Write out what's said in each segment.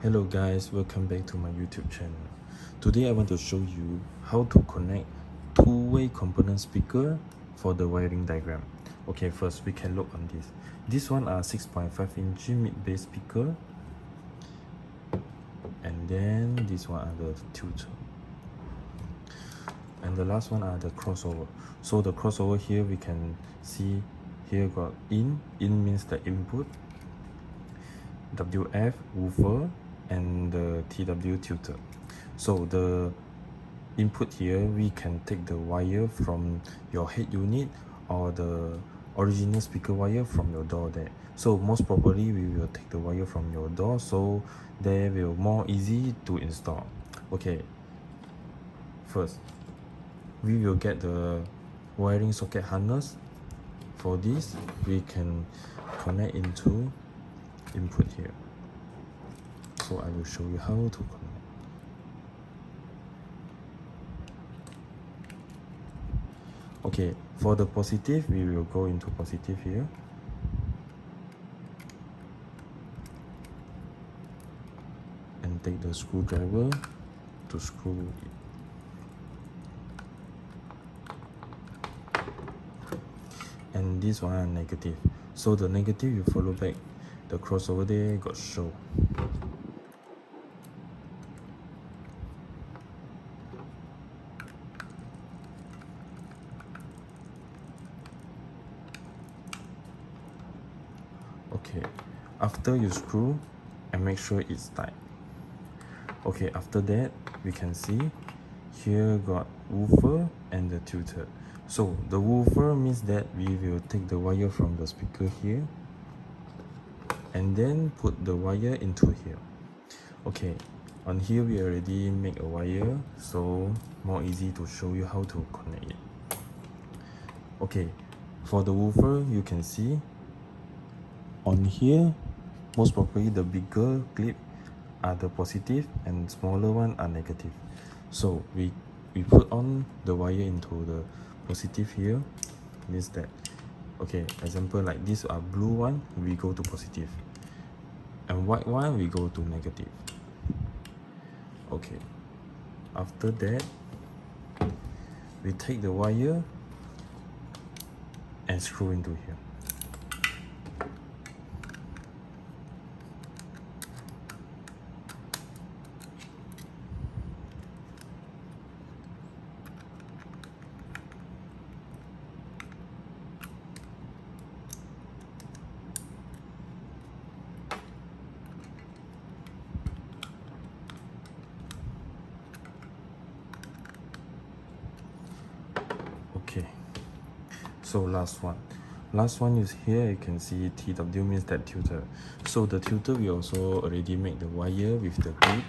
Hello guys, welcome back to my YouTube channel. Today I want to show you how to connect two-way component speaker for the wiring diagram. Okay, first we can look on this. This one are 6.5-inch mid-bass speaker, and then this one are the tutor, and the last one are the crossover. So the crossover here we can see here got in means the input, WF woofer, and the TW tutor. So the input here, we can take the wire from your head unit or the original speaker wire from your door there. So most probably we will take the wire from your door, so they will more easy to install. Okay, first we will get the wiring socket harness. For this we can connect into input here. So I will show you how to connect. Okay, for the positive, we will go into positive here. And take the screwdriver to screw it. And this one are negative. So the negative you follow back. The crossover there got show. Okay, after you screw and make sure it's tight. Okay, after that we can see here got woofer and the tutor. So the woofer means that we will take the wire from the speaker here and then put the wire into here. Okay, on here we already make a wire, so more easy to show you how to connect it. Okay, for the woofer you can see on here, most probably the bigger clip are the positive and smaller one are negative. So we put on the wire into the positive here, means that, okay, example like this are blue one, we go to positive, and white one we go to negative. Okay, after that we take the wire and screw into here. Okay, so last one is here. You can see TW means that tutor. So the tutor we also already make the wire with the clip,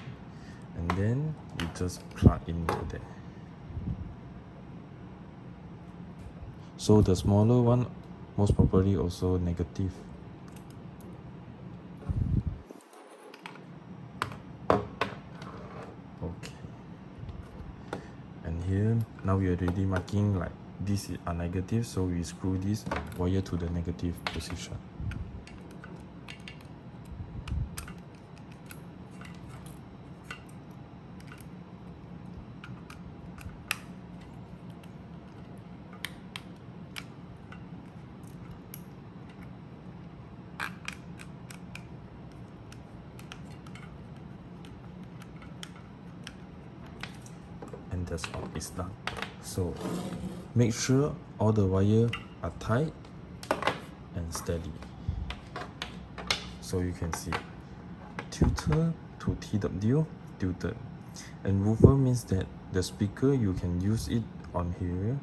and then you just plug into there. So the smaller one most probably also negative. Okay, and here now we already marking like this is a negative, so we screw this wire to the negative position. And that's all, it's done. So make sure all the wire are tight and steady. So you can see tutor to TW, tutor, and woofer means that the speaker you can use it on here,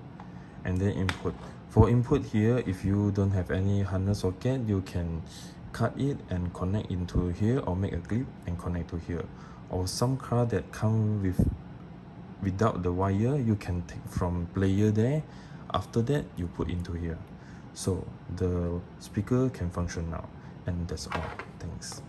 and then input. For input here, if you don't have any harness socket, you can cut it and connect into here, or make a clip and connect to here. Or some car that come without the wire, you can take from player there, after that you put into here. So the speaker can function now, and that's all. Thanks.